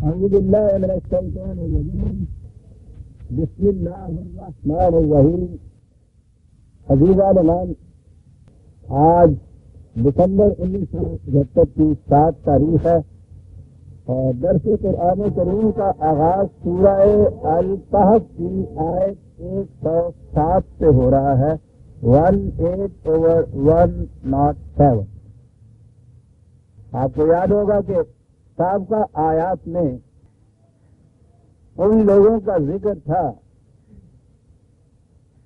أعوذ بالله من الشيطان الرجيم. بسم الله الرحمن الرحیم. عزیزان امان، آج دسمبر 1977 کی 7 تاریخ ہے اور درس قرآن کریم کا آغاز سورہ الکہف کی آیت 107 سے ہو رہا ہے. 18/107. آپ کو یاد ہوگا کہ سابقہ آیات میں ان لوگوں کا ذکر تھا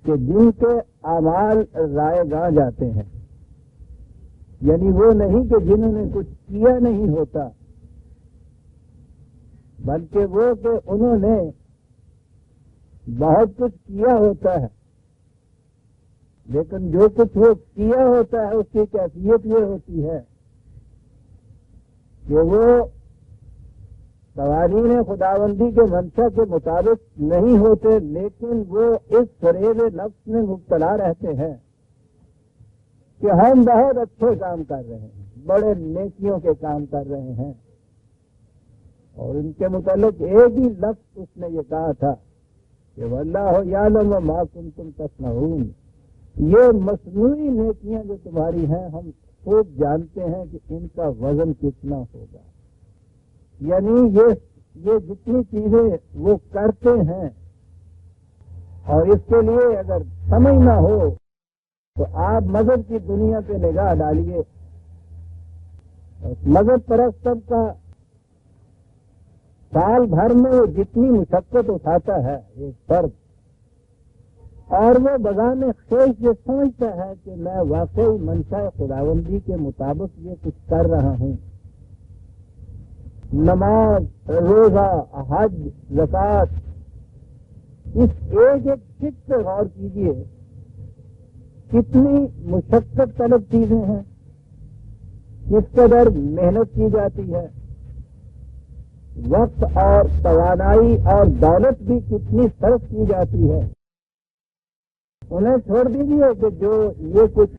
کہ جن کے اعمال ضائع گاہ جاتے ہیں، یعنی وہ نہیں کہ جنہوں نے کچھ کیا نہیں ہوتا، بلکہ وہ کہ انہوں نے بہت کچھ کیا ہوتا ہے، لیکن جو کچھ وہ کیا ہوتا ہے اس کی کیفیت یہ ہوتی ہے کہ وہ قوانین خداوندی کے منشا کے مطابق نہیں ہوتے، لیکن وہ اس فریب نفس میں مبتلا رہتے ہیں کہ ہم بہت اچھے کام کر رہے ہیں، بڑے نیکیوں کے کام کر رہے ہیں. اور ان کے متعلق ایک ہی لفظ اس نے یہ کہا تھا کہ واللہ یعلم ما کنتم تصنعون. یہ مصنوعی نیکیاں جو تمہاری ہیں ہم خوب جانتے ہیں کہ ان کا وزن کتنا ہوگا. یعنی یہ جتنی چیزیں وہ کرتے ہیں، اور اس کے لیے اگر سمجھ نہ ہو تو آپ مذہب کی دنیا پہ نگاہ ڈالیے. مذہب پرست سب کا سال بھر میں وہ جتنی مشقت اٹھاتا ہے ایک فرد، اور وہ بغان خیش یہ سمجھتا ہے کہ میں واقعی منشا خداوندی کے مطابق یہ کچھ کر رہا ہوں، نماز، روزہ، حج، زکوٰۃ، اس ایک ایک چیز پہ غور کیجیے کتنی مشقت طلب چیزیں ہیں، کس قدر محنت کی جاتی ہے، وقت اور توانائی اور دولت بھی کتنی صرف کی جاتی ہے. انہیں چھوڑ دیجیے کہ جو یہ کچھ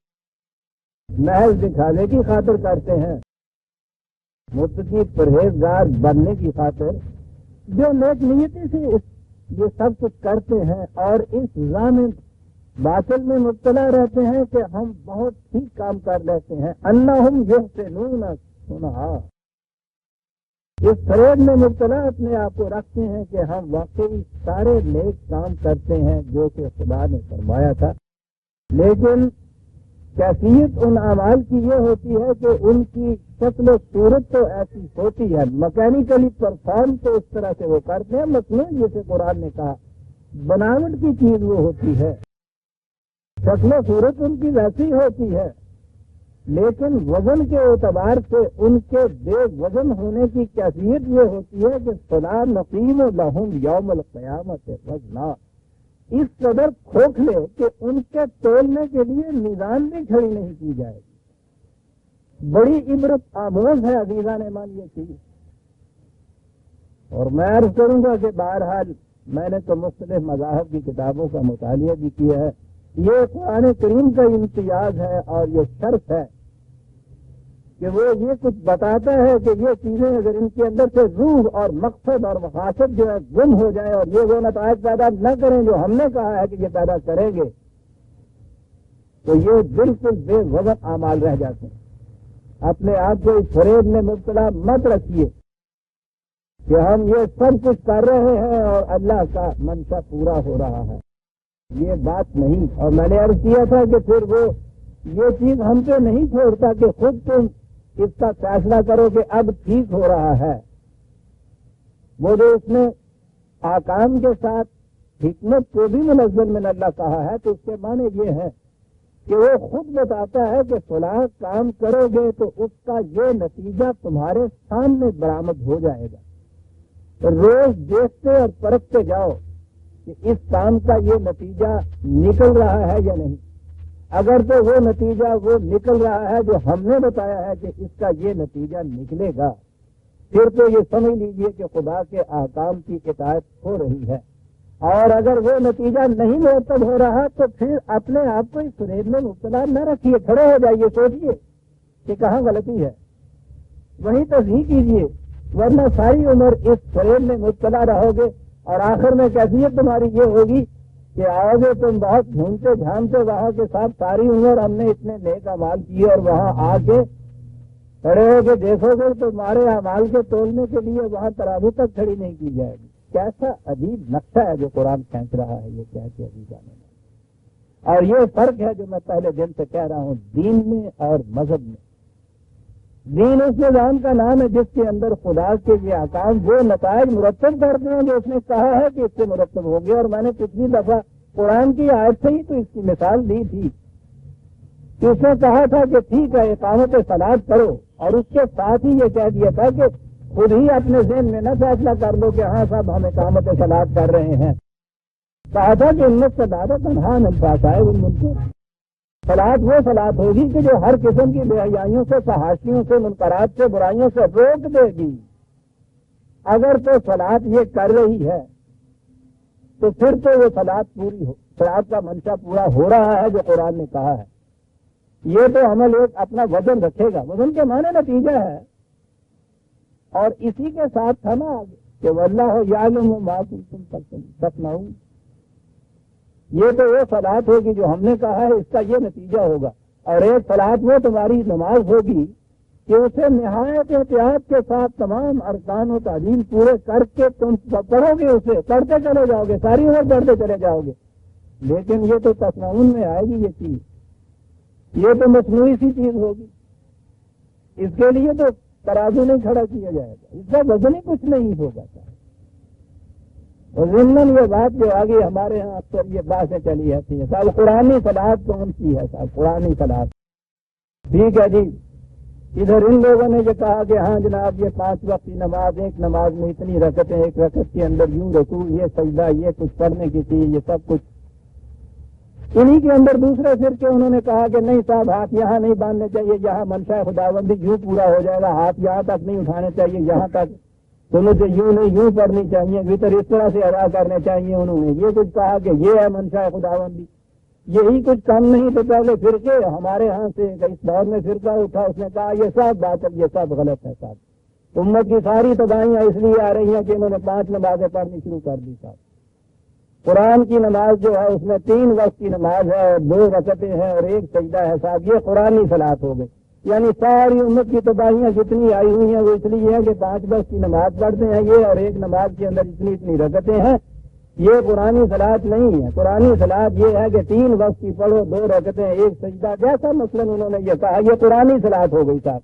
محض دکھانے کی خاطر کرتے ہیں، متقی پرہیزگار بننے کی خاطر، جو نیک نیتی سے یہ سب کچھ کرتے ہیں اور اس ظاہر باطل میں مبتلا رہتے ہیں کہ ہم بہت ٹھیک کام کر لیتے ہیں. انہم یحسنون صنعا، اس فریب میں مبتلا اپنے آپ کو رکھتے ہیں کہ ہم واقعی سارے نیک کام کرتے ہیں جو کہ خدا نے فرمایا تھا، لیکن کیفیت ان اعمال کی یہ ہوتی ہے کہ ان کی شکل و صورت تو ایسی ہوتی ہے، مکینیکلی پرفارم تو اس طرح سے وہ کرتے ہیں، مصنوعی جیسے قرآن نے کہا بناوٹ کی چیز وہ ہوتی ہے، شکل و صورت ان کی ویسی ہوتی ہے، لیکن وزن کے اعتبار سے ان کے بے وزن ہونے کی کیفیت یہ ہوتی ہے کہ فلا نقیم لہم یوم القیامت وزنا، اس قدر کھوکھلے کہ ان کے تولنے کے لیے میزان بھی کھڑی نہیں کی جائے گی. بڑی عبرت آموز ہے عزیزان ایمان یہ چیز. اور میں عرض کروں گا کہ بہرحال میں نے تو مختلف مذاہب کی کتابوں کا مطالعہ بھی کیا ہے، یہ قرآن کریم کا امتیاز ہے اور یہ شرف ہے کہ وہ یہ کچھ بتاتا ہے کہ یہ چیزیں اگر ان کے اندر سے روح اور مقصد اور مقاصد جو ہے گم ہو جائے اور یہ وہ نتائج پیدا نہ کریں جو ہم نے کہا ہے کہ یہ پیدا کریں گے، تو یہ بالکل بے وزن اعمال رہ جاتے ہیں. اپنے آپ کو اس فریب میں مبتلا مت رکھیے کہ ہم یہ سب کچھ کر رہے ہیں اور اللہ کا منشا پورا ہو رہا ہے. یہ بات نہیں. اور میں نے عرض کیا تھا کہ پھر وہ یہ چیز ہم پہ نہیں چھوڑتا کہ خود تم اس کا فیصلہ کرو کہ اب ٹھیک ہو رہا ہے. وہ جو اس نے آکام کے ساتھ حکمت کو بھی منزل من اللہ کہا ہے تو اس کے معنی یہ ہے کہ وہ خود بتاتا ہے کہ فلاں کام کرو گے تو اس کا یہ نتیجہ تمہارے سامنے برآمد ہو جائے گا. روز دیکھتے اور پرکھتے جاؤ کہ اس کام کا یہ نتیجہ نکل رہا ہے یا نہیں. اگر تو وہ نتیجہ وہ نکل رہا ہے جو ہم نے بتایا ہے کہ اس کا یہ نتیجہ نکلے گا، پھر تو یہ سمجھ لیجئے کہ خدا کے احکام کی اطاعت ہو رہی ہے. اور اگر وہ نتیجہ نہیں مرتب ہو رہا تو پھر اپنے آپ کو اس فریب میں مبتلا نہ رکھیے، کھڑے ہو جائیے، سوچیے کہ کہاں غلطی ہے، وہیں تصحیح کیجیے ورنہ ساری عمر اس فریب میں مبتلا رہو گے اور آخر میں کیفیت تمہاری یہ ہوگی کہ آؤ گے تم بہت گھومتے جھامتے وہاں کے ساتھ ساری عمر ہم نے اتنے نیک اعمال کیے اور وہاں آ کے کھڑے ہو کے دیکھو گے تو تمہارے اعمال کے تولنے کے لیے وہاں ترازو تک کھڑی نہیں کی جائے گی. کیسا عجیب نقشہ ہے جو قرآن کھینچ رہا ہے یہ کہہ کے ابھی جانے میں. اور یہ فرق ہے جو میں پہلے دن سے کہہ رہا ہوں دین میں اور مذہب میں. دین اس نظام کا نام ہے جس کے اندر خدا کے یہ احکام وہ نتائج مرتب کرتے ہیں جو اس نے کہا ہے کہ اس سے مرتب ہوں گے. اور میں نے پچھلی دفعہ قرآن کی آیت سے ہی تو اس کی مثال دی تھی کہ اس نے کہا تھا کہ ٹھیک ہے اقامت صلاۃ کرو اور اس کے ساتھ ہی یہ کہہ دیا تھا کہ خود ہی اپنے ذہن میں نہ فیصلہ کر لو کہ ہاں صاحب ہم اقامت صلاۃ کر رہے ہیں. کہا تھا کہ ان میں صدارت تنہا نفاسائے المنکر. صلاۃ وہ صلاۃ ہوگی کہ جو ہر قسم کی بے حیائیوں سے فحاشیوں سے منکرات سے برائیوں سے روک دے گی. اگر تو صلاۃ یہ کر رہی ہے تو پھر تو وہ صلاۃ پوری ہو صلاۃ کا منشا پورا ہو رہا ہے جو قرآن نے کہا ہے. یہ تو عمل ایک اپنا وزن رکھے گا. وزن کے معنی نتیجہ ہے اور اسی کے ساتھ تھا نا کہ واللہ یعلم ما کنتم تصنعون. یہ تو وہ صلاۃ ہوگی جو ہم نے کہا ہے اس کا یہ نتیجہ ہوگا. اور ایک صلاۃ وہ تمہاری نماز ہوگی کہ اسے نہایت احتیاط کے ساتھ تمام ارکان و تعلیم پورے کر کے تم پڑھو گے. اسے پڑھتے چلے جاؤ گے ساری عمر پڑھتے چلے جاؤ گے. لیکن یہ تو تصنعون میں آئے گی یہ چیز. یہ تو مصنوعی سی چیز ہوگی. اس کے لیے تو ترازو نہیں کھڑا کیا جائے گا. اس کا وزن ہی کچھ نہیں ہوگا. اور ضمن یہ بات جو آگے ہمارے ہاں اکثر یہ باتیں چلی جاتی ہیں صاحب قرآنی صلاۃ کون سی ہے صاحب قرآنی صلاۃ. ٹھیک ہے جی ادھر ان لوگوں نے یہ کہا کہ ہاں جناب یہ 5 وقت کی نماز ایک نماز میں اتنی رکعتیں ایک رکعت کے اندر یوں رکوع یہ سجدہ یہ کچھ پڑھنے کی چیز یہ سب کچھ. انہی کے اندر دوسرے فرقے انہوں نے کہا کہ نہیں صاحب ہاتھ یہاں نہیں باندھنے چاہیے یہاں منشا خداوندی یوں پورا ہو جائے گا. ہاتھ یہاں تک نہیں اٹھانے چاہیے یہاں تک. تمہیں تو یوں نہیں یوں پڑھنی چاہیے وطر اس طرح سے ادا کرنے چاہیے. انہوں نے یہ کچھ کہا کہ یہ ہے منشا خداوندی. یہی کچھ کم نہیں تو پہلے فرقے ہمارے ہاں سے اس دور میں فرقہ اٹھا اس نے کہا یہ سب بات یہ سب غلط ہے صاحب. امت کی ساری تباہیاں اس لیے آ رہی ہیں کہ انہوں نے 5 نمازیں پڑھنی شروع کر دی صاحب. قرآن کی نماز جو ہے اس میں 3 وقت کی نماز ہے اور 2 رکعتیں ہیں اور 1 سجدہ ہے صاحب. یہ قرآنی صلاۃ ہو گئی. یعنی ساری امت کی تباہیاں جتنی آئی ہوئی ہیں وہ اس لیے ہے کہ 5 وقت کی نماز پڑھتے ہیں یہ اور 1 نماز کے اندر اتنی رکعتیں ہیں. یہ قرآنی صلاۃ نہیں ہے. قرآنی صلاۃ یہ ہے کہ 3 وقت کی پڑھو 2 رکعتیں 1 سجدہ جیسا مثلاً انہوں نے یہ کہا یہ قرآنی صلاۃ ہو گئی صاحب.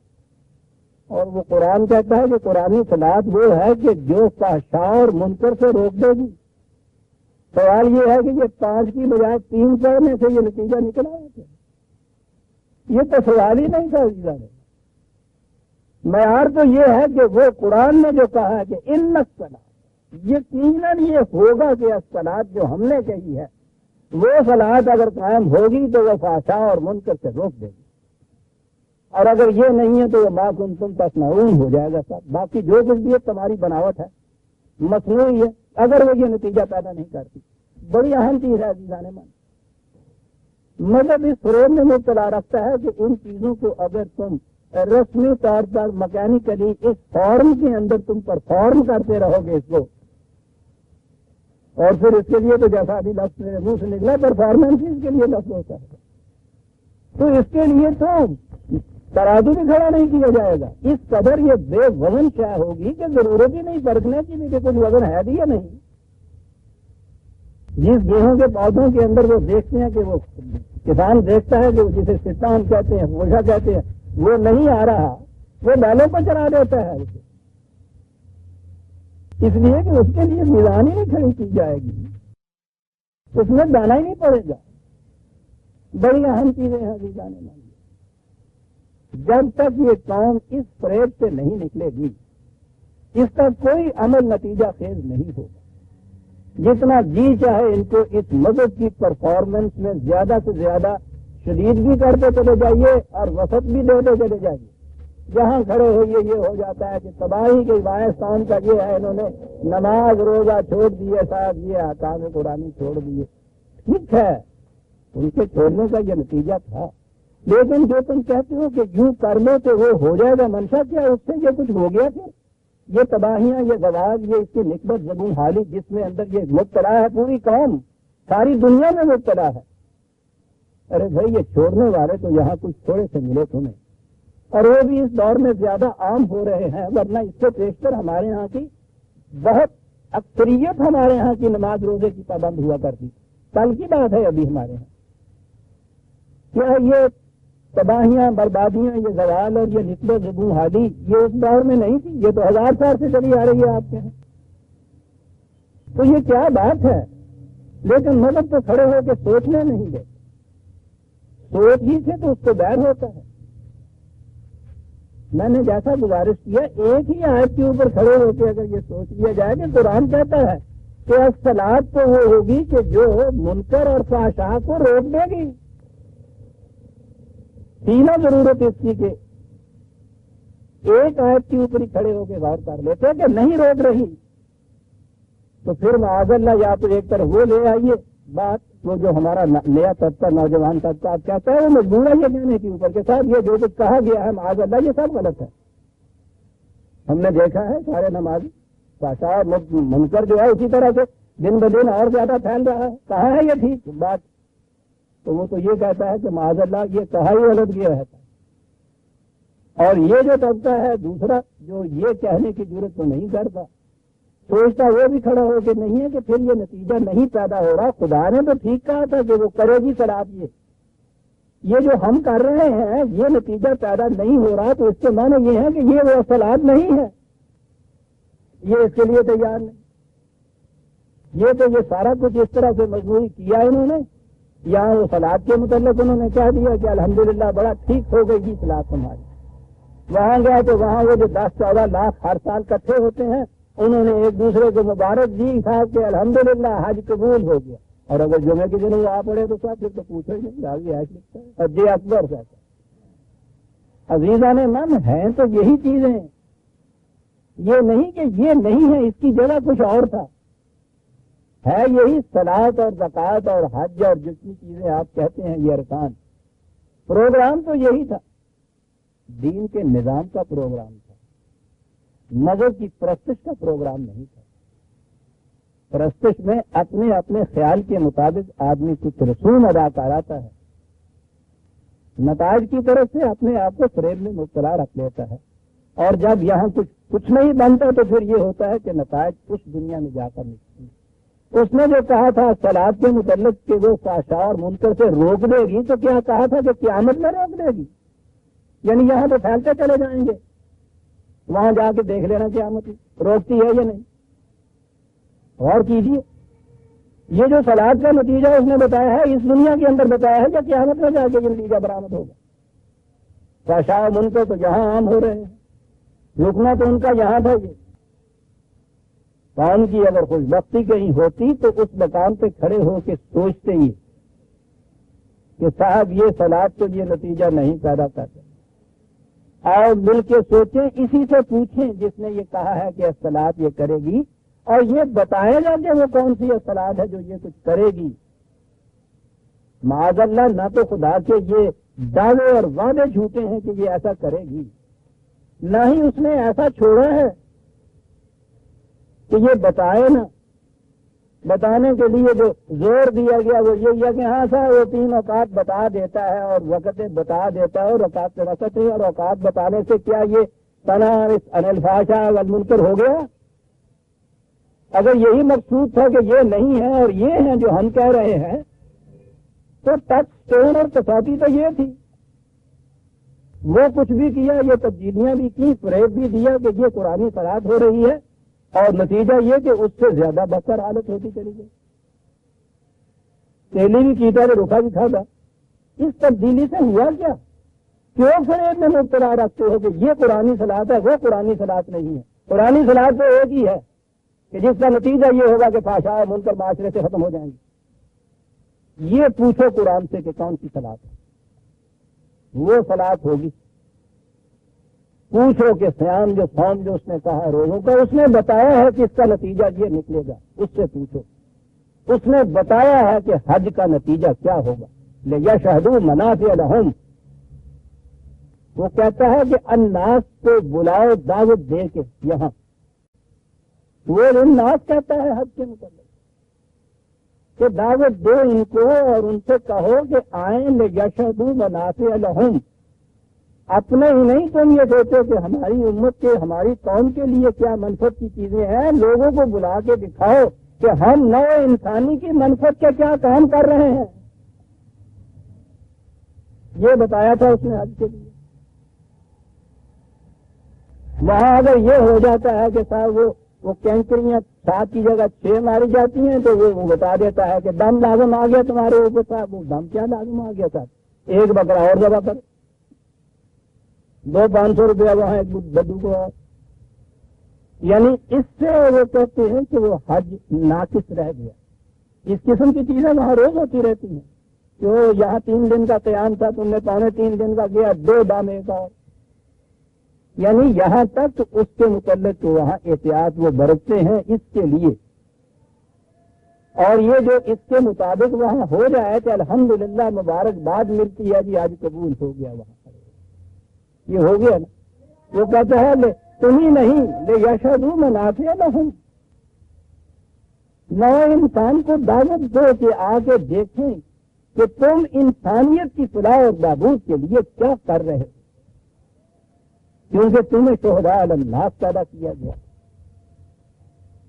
اور وہ قرآن کہتا ہے کہ قرآنی صلاۃ وہ ہے کہ جو فحشاء اور منکر سے روک دے گی. سوال یہ ہے کہ یہ 5 کی بجائے 3 پڑھنے سے یہ نتیجہ نکلا ہے. یہ تو سوال ہی نہیں تھا. معیار تو یہ ہے کہ وہ قرآن نے جو کہا ہے کہ ان الصلاۃ یقیناً یہ ہوگا کہ الصلاۃ جو ہم نے کہی ہے وہ صلاۃ اگر قائم ہوگی تو وہ فحشاء اور منکر سے روک دے گی. اور اگر یہ نہیں ہے تو وہ ما کنتم تصنعون ہو جائے گا صاحب. باقی جو کچھ بھی تمہاری بناوٹ ہے مصنوعی ہے اگر وہ یہ نتیجہ پیدا نہیں کرتی. بڑی اہم چیز ہے عزیزان من. مذہب اس فریب میں مبتلا رکھتا ہے کہ ان چیزوں کو اگر تم رسمی طور پر مکینیکلی اس فارم کے اندر تم پرفارم کرتے رہو گے اس کو اور پھر اس کے لیے تو جیسا ابھی لفظ میرے منہ سے نکلا پرفارمنس اس کے لیے لفظ ہوتا ہے تو اس کے لیے تو ترازو بھی کھڑا نہیں کیا جائے گا. اس قدر یہ بے وزن کیا ہوگی کہ ضرورت ہی نہیں پرکھنے کی بھی کہ کچھ وزن ہے بھی یا نہیں. جس گیہوں کے پودوں کے اندر وہ دیکھتے ہیں کہ وہ کسان دیکھتا ہے کہ جسے ستان کہتے ہیں بوجھا کہتے ہیں وہ نہیں آ رہا وہ بیلوں کو چلا دیتا ہے اسے. اس لیے کہ اس کے لیے میزان ہی نہیں کھڑی کی جائے گی اس میں دانا ہی نہیں پڑے گا. بڑی اہم چیزیں ہیں عزیزان من. جب تک یہ قوم اس فریب سے نہیں نکلے گی اس کا کوئی عمل نتیجہ خیز نہیں ہوگا. جتنا جی چاہے ان کو اس مذہب کی پرفارمنس میں زیادہ سے زیادہ شدید بھی کرتے چلے جائیے اور وسط بھی دیتے چلے جائیے. جہاں کھڑے ہوئے یہ ہو جاتا ہے کہ تباہی کے باعث قوم کا یہ ہے انہوں نے نماز روزہ چھوڑ دیے صاحب یہ احکام قرآنی چھوڑ دیے. ٹھیک ہے ان کے چھوڑنے کا یہ نتیجہ تھا لیکن جو تم کہتے ہو کہ یوں کر لو تو وہ ہو جائے گا منشا کیا اس سے یہ کچھ ہو گیا پھر یہ تباہیاں، یہ زوال، یہ اس کی نسبت زبون حالی جس میں اندر یہ مبتلا ہے، پوری قوم ساری دنیا میں مبتلا ہے. ارے بھائی یہ چھوڑنے والے تو یہاں کچھ تھوڑے سے ملے تمہیں، اور وہ بھی اس دور میں زیادہ عام ہو رہے ہیں، ورنہ اس سے پیشتر ہمارے ہاں کی بہت اکثریت ہمارے ہاں کی نماز روزے کی پابند ہوا کرتی. کل کی بات ہے ابھی ہمارے ہاں. کیا یہ تباہیاں، بربادیاں، یہ زوال اور یہ نسبت زبون حالی یہ اس دور میں نہیں تھی؟ یہ تو 1000 سال سے چلی آ رہی ہے آپ کے یہاں. تو یہ کیا بات ہے؟ لیکن مذہب تو کھڑے ہو کے سوچنے نہیں دے. سوچ ہی سے تو اس کو دیر ہوتا ہے. میں نے جیسا گزارش کیا، ایک ہی آیت کے اوپر کھڑے ہو کے اگر یہ سوچ لیا جائے کہ قرآن کہتا ہے کہ الصلاۃ تو وہ ہوگی کہ جو منکر اور فحشاء کو روک دے گی. تینوں ضرورت اس کی کہ ایک آیت کے اوپر ہی کھڑے ہو کے غور کر لیتے کہ نہیں روک رہی، تو پھر معاذ اللہ یا تو ایک طرف وہ لے آئیے بات، وہ جو ہمارا نیا طبقہ، نوجوان طبقہ آپ کہتا ہے وہ مجبور ہے یہ کہنے کے اوپر کے ساتھ یہ جو کچھ کہا گیا ہے معاذ اللہ یہ سب غلط ہے. ہم نے دیکھا ہے سارے نمازی فحشاء منکر جو ہے اسی طرح سے دن بدن اور زیادہ پھیل رہا ہے. کہاں ہے یہ ٹھیک بات؟ تو وہ تو یہ کہتا ہے کہ معاذ اللہ یہ کہا ہی غلط یہ رہتا ہے. اور یہ جو طبقہ ہے دوسرا جو یہ کہنے کی ضرورت تو نہیں کرتا، سوچتا وہ بھی کھڑا ہو کے نہیں ہے کہ پھر یہ نتیجہ نہیں پیدا ہو رہا. خدا نے تو ٹھیک کہا تھا کہ وہ کرے گی صلاۃ. یہ جو ہم کر رہے ہیں یہ نتیجہ پیدا نہیں ہو رہا، تو اس کے معنی یہ ہے کہ یہ وہ صلاۃ نہیں ہے، یہ اس کے لیے تیار نہیں. یہ تو یہ سارا کچھ اس طرح سے مجبوری کیا انہوں نے. یہاں وہ صلاۃ کے متعلق انہوں نے کہہ دیا کہ الحمدللہ بڑا ٹھیک ہو گئی صلاۃ ہماری. وہاں گیا تو وہاں وہ جو 10-14 لاکھ ہر سال اکٹھے ہوتے ہیں انہوں نے ایک دوسرے کو مبارک دی تھا کہ الحمدللہ حج قبول ہو گیا. اور اگر جمعے کے دن وہ آ پڑے تو صاحب پھر تو پوچھو ہی نہیں، آگے حج لکھتا ہے حج اکبر کہتا ہے. عزیزان من ہیں تو یہی چیزیں، یہ نہیں کہ یہ نہیں ہے، اس کی جگہ کچھ اور تھا. ہے یہی صلاۃ اور زکوٰۃ اور حج اور جتنی چیزیں آپ کہتے ہیں یہ ارکان. پروگرام تو یہی تھا، دین کے نظام کا پروگرام تھا، مذہب کی پرستش کا پروگرام نہیں تھا. پرستش میں اپنے اپنے خیال کے مطابق آدمی کچھ رسوم ادا کراتا ہے، نتائج کی طرف سے اپنے آپ کو فریب میں مبتلا رکھ لیتا ہے. اور جب یہاں کچھ نہیں بنتا تو پھر یہ ہوتا ہے کہ نتائج اس دنیا میں جا کر نکلتی. اس نے جو کہا تھا صلاۃ کے متعلق کہ وہ فحشاء اور منکر سے روک دے گی، تو کیا کہا تھا کہ قیامت میں روک دے گی؟ یعنی یہاں تو پھیلتے چلے جائیں گے، وہاں جا کے دیکھ لینا قیامت روکتی ہے یا نہیں. غور کیجیے، یہ جو صلاۃ کا نتیجہ اس نے بتایا ہے اس دنیا کے اندر بتایا ہے کہ قیامت میں جا کے یہ نتیجہ برآمد ہوگا. فحشاء اور منکر تو یہاں عام ہو رہے ہیں، رکنا تو ان کا یہاں تھا. یہ قوم کی اگر خوش بختی کہیں ہوتی تو اس مقام پہ کھڑے ہو کے سوچتے ہی کہ صاحب یہ صلاۃ تو یہ نتیجہ نہیں پیدا کرتے. آؤ مل کے سوچیں، اسی سے پوچھیں جس نے یہ کہا ہے کہ صلاۃ یہ کرے گی، اور یہ بتائے گا کہ وہ کون سی صلاۃ ہے جو یہ کچھ کرے گی. معاذ اللہ نہ تو خدا کے یہ دعوے اور وعدے جھوٹے ہیں کہ یہ ایسا کرے گی، نہ ہی اس نے ایسا چھوڑا ہے کہ یہ بتائے نا. بتانے کے لیے جو زور دیا گیا وہ یہ ہے کہ ہاں صاحب وہ 3 اوقات بتا دیتا ہے اور وقت بتا دیتا ہے، اور اوقات سے وقت ہے، اور اوقات بتانے سے کیا یہ تنہا عن الفحشاء والمنکر ہو گیا؟ اگر یہی مقصود تھا کہ یہ نہیں ہے اور یہ ہیں جو ہم کہہ رہے ہیں، تو ٹچ سٹون اور کسوٹی تو یہ تھی. وہ کچھ بھی کیا، یہ تبدیلیاں بھی کی، فریب بھی دیا کہ یہ قرآنی صلاۃ ہو رہی ہے، اور نتیجہ یہ کہ اس سے زیادہ بدتر حالت ہوتی چلی گئی. تیلی بھی کیتا تو روکھا بھی کھاتا. اس تبدیلی سے ہوا کیا؟ کیوں فریب میں مبتلا رکھتے ہو کہ یہ قرآنی صلاۃ ہے، وہ قرآنی صلاۃ نہیں ہے؟ قرآنی صلاۃ تو ایک ہی ہے کہ جس کا نتیجہ یہ ہوگا کہ فحشاء اور منکر معاشرے سے ختم ہو جائیں گے. یہ پوچھو قرآن سے کہ کون سی صلاۃ ہے؟ وہ صلاۃ ہوگی. پوچھو کہ صیام جو صوم جو اس نے کہا روزوں کا، اس نے بتایا ہے کہ اس کا نتیجہ یہ نکلے گا. اس سے پوچھو، اس نے بتایا ہے کہ حج کا نتیجہ کیا ہوگا. لِیَشْهَدُوا مَنَافِعَ لَهُمْ، وہ کہتا ہے کہ الناس کو بلاؤ دعوت دے کے یہاں وہ الناس کہتا ہے حج کے متعلق کہ دعوت دو ان کو اور ان سے کہو کہ آئیں لیشہدوا منافع لہم. اپنے ہی نہیں تم یہ سوچو کہ ہماری امت کے ہماری قوم کے لیے کیا منفعت کی چیزیں ہیں، لوگوں کو بلا کے دکھاؤ کہ ہم نو انسانی کی منفعت کے کیا کام کر رہے ہیں. یہ بتایا تھا اس نے حج کے لیے. وہاں اگر یہ ہو جاتا ہے کہ صاحب وہ کینکریاں 7 کی جگہ 6 ماری جاتی ہیں تو وہ بتا دیتا ہے کہ دم لازم آ گیا تمہارے اوپر صاحب. وہ دم کیا لازم آ گیا صاحب؟ ایک بکرا اور ذبح کر، 200-500 روپیہ وہاں ایک بدو کو. یعنی اس سے وہ کہتے ہیں کہ وہ حج ناقص رہ گیا. اس قسم کی چیزیں وہاں روز ہوتی رہتی ہیں. جو یہاں 3 دن کا قیام تھا تم نے 3.25 دن کا کیا، 2 دام ایک اور. یعنی یہاں تک اس کے متعلق وہاں احتیاط وہ برتتے ہیں اس کے لیے. اور یہ جو اس کے مطابق وہاں ہو جائے کہ الحمدللہ مبارکباد ملتی ہے جی آج قبول ہو گیا. وہاں یہ ہو گیا نا. وہ کہتا ہے تم ہی نہیں لیشہدوا منافع لہم. نئے انسان کو دعوت دو کہ آ کے دیکھیں کہ تم انسانیت کی فلاح اور بہبود کے لیے کیا کر رہے ہو، کیونکہ تمہیں شہداء علی الناس پیدا کیا گیا،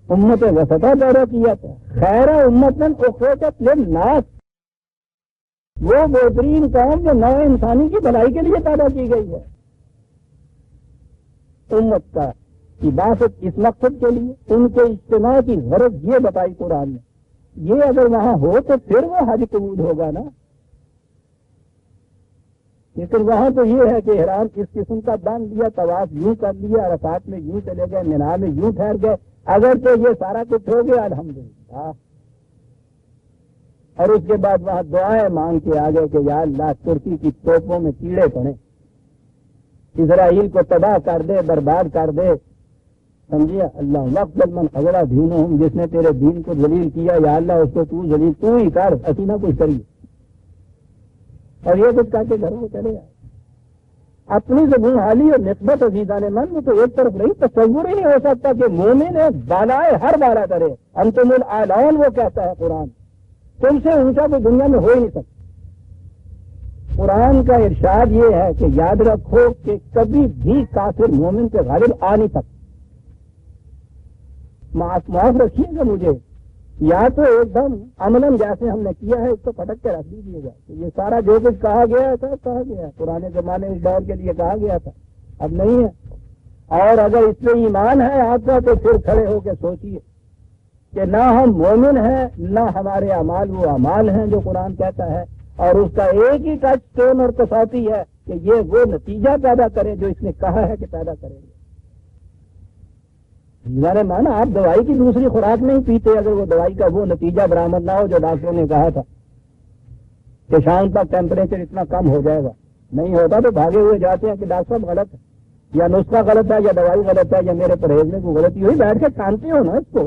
امت وسطیٰ پیدا کیا تھا. خیر امتن اخرجت للناس، وہ بہترین قوم جو نئے انسانی کی بھلائی کے لیے پیدا کی گئی ہے. امت کا عبادت اس مقصد کے لیے، ان کے اجتماع کی غرض یہ بتائی قرآن نے. یہ اگر وہاں ہو تو پھر وہ حج قبول ہوگا نا. لیکن وہاں تو یہ ہے کہ احرام اس قسم کا باندھ لیا، طواف یوں کر لیا، عرفات میں یوں چلے گئے، مینا میں یوں ٹھہر گئے. اگر تو یہ سارا کچھ ہو گیا الحمدللہ. اور اس کے بعد وہاں دعائیں مانگ کے آگے کہ یا اللہ ترکی کی توپوں میں کیڑے پڑے، اسرائیل کو تباہ کر دے، برباد کر دے. سمجھیے اللہ وقت من اگلا دینہم، جس نے تیرے دین کو ذلیل کیا یا اللہ اس کو تو ذلیل تو ہی کر، اسی نہ کچھ کریے. اور یہ کچھ کر کے گھروں کو چلے جائے. اپنی زبون حالی اور نسبت عزیزان من وہ تو ایک طرف نہیں، تصور ہی نہیں ہو سکتا کہ مومن ہے بالائے ہر بالا کرے. انتم الاعلون وہ کہتا ہے قرآن، تم سے اونچا کوئی دنیا میں ہو ہی نہیں سکتا. قرآن کا ارشاد یہ ہے کہ یاد رکھو کہ کبھی بھی کافر مومن پہ غالب آ نہیں سکتا. معاف رکھیے گا مجھے، یا تو ایک دم عملاً جیسے ہم نے کیا ہے اس کو پٹک کے رکھ دیجیے گا. یہ سارا جو کچھ کہا گیا تھا کہا گیا، پرانے زمانے اس دور کے لیے کہا گیا تھا، اب نہیں ہے. اور اگر اس میں ایمان ہے آپ کا تو پھر کھڑے ہو کے سوچیے کہ نہ ہم مومن ہیں نہ ہمارے اعمال وہ اعمال ہیں جو قرآن کہتا ہے. اور اس کا ایک ہی ٹچ ٹون اور کسوٹی ہے کہ یہ وہ نتیجہ پیدا کرے جو اس نے کہا ہے کہ پیدا کریں گے. میں نے مانا آپ دوائی کی دوسری خوراک نہیں پیتے اگر وہ دوائی کا وہ نتیجہ برآمد نہ ہو جو ڈاکٹروں نے کہا تھا کہ شام تک ٹیمپریچر اتنا کم ہو جائے گا. نہیں ہوتا تو بھاگے ہوئے جاتے ہیں کہ ڈاکٹر صاحب غلط ہے، یا نسخہ غلط ہے، یا دوائی غلط ہے، یا میرے پرہیز میں کوئی غلطی ہوئی. بیٹھ کے کھانتے ہو نا اس کو.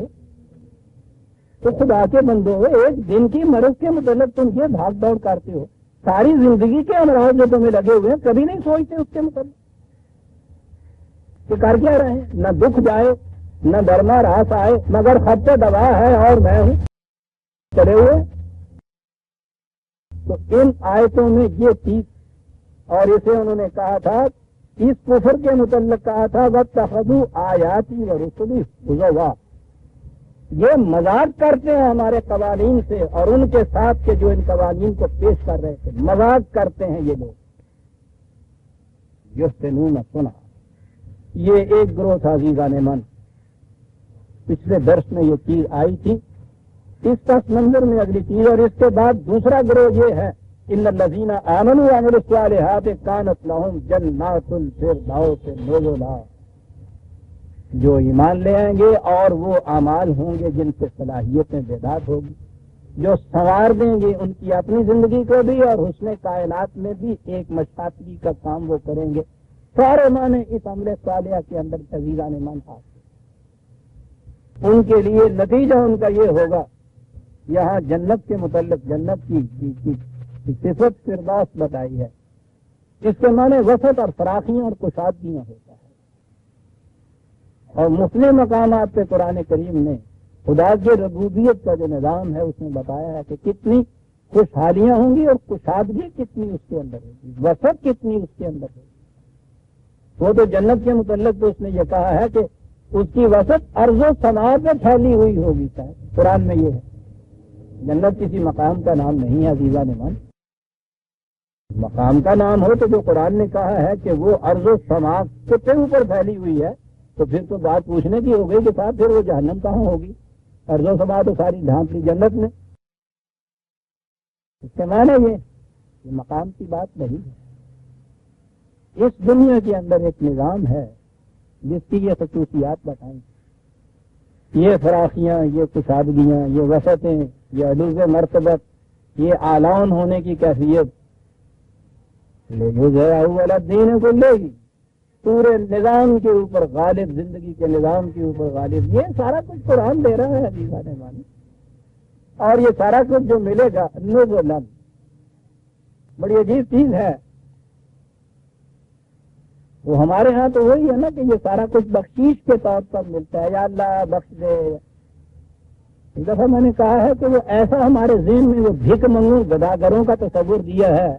تو خدا کے بندو ایک دن کی مرض کے متعلق تم یہ بھاگ دوڑ کرتے ہو. ساری زندگی کے امراض جو تمہیں لگے ہوئے ہیں کبھی نہیں سوچتے اس کے متعلق کہ کر کیا رہے ہیں. نہ دکھ جائے نہ درما راس آئے، مگر خط دوا ہے اور میں ہوں چلے ہوئے. تو ان آیتوں میں یہ چیز، اور اسے انہوں نے کہا تھا اس کفر کے متعلق کہا تھا وَاتَّخَذُوا آیَاتِی وَرُسُلِی ہُزُوًا. یہ مذاق کرتے ہیں ہمارے قوانین سے اور ان کے ساتھ کے جو ان قوانین کو پیش کر رہے تھے، مذاق کرتے ہیں یہ لوگ. یحسنون صنعا، یہ ایک گروہ تھا عزیزان من. پچھلے درس میں یہ چیز آئی تھی. اس پس منظر میں اگلی چیز، اور اس کے بعد دوسرا گروہ یہ ہے ان الذین آمنوا وعملوا الصالحات کانت لہم جنات الفردوس نزلا. جو ایمان لے آئیں گے اور وہ اعمال ہوں گے جن سے صلاحیتیں بیدار ہوگی، جو سنوار دیں گے ان کی اپنی زندگی کو بھی اور حسن کائنات میں بھی ایک مشاطری کا کام وہ کریں گے. سارے معنی اس عمل صالحہ کے اندر عزیزان ایمان تھا. ان کے لیے نتیجہ ان کا یہ ہوگا. یہاں جنت کے متعلق جنت کی صفت فردوس بتائی ہے. اس کے معنی وسعت اور فراخیاں اور کشادگیاں ہوتا ہے. اور مختلف مقامات پہ قرآن کریم نے خدا کی ربوبیت کا جو نظام ہے اس میں بتایا ہے کہ کتنی خوشحالیاں ہوں گی اور کشادگی کتنی اس کے اندر ہوگی، وسعت کتنی اس کے اندر ہوگی۔ وہ تو جنت کے متعلق تو اس نے یہ کہا ہے کہ اس کی وسعت ارض و سماء میں پھیلی ہوئی ہوگی، قرآن میں یہ ہے۔ جنت کسی مقام کا نام نہیں ہے عزیزان ایمان، مقام کا نام ہو تو جو قرآن نے کہا ہے کہ وہ ارض و سماء کے اوپر پھیلی ہوئی ہے تو پھر تو بات پوچھنے کی ہو گئی کہ صاحب پھر وہ جہنم کہاں ہوگی؟ ارض و سماء تو ساری ڈھانپ لی جنت نے۔ اس کے معنی یہ مقام کی بات نہیں ہے، اس دنیا کے اندر ایک نظام ہے جس کی یہ خصوصیات بتائیں، یہ فراخیاں، یہ کشادگیاں، یہ وسعتیں، یہ علو مرتبت، یہ اعلان ہونے کی کیفیت، لے جو دین کو لے گی پورے نظام کے اوپر غالب، زندگی کے نظام کے اوپر غالب، یہ سارا کچھ قرآن دے رہا ہے عزیزان ایمان۔ اور یہ سارا کچھ جو ملے گا نزلاً، بڑی عجیب چیز ہے، وہ ہمارے ہاں تو وہی ہے نا کہ یہ سارا کچھ بخشیش کے طور پر ملتا ہے، یا اللہ بخش دے۔ ایک دفعہ میں نے کہا ہے کہ وہ ایسا ہمارے ذہن میں وہ بھیک منگو گداگروں کا تصور دیا ہے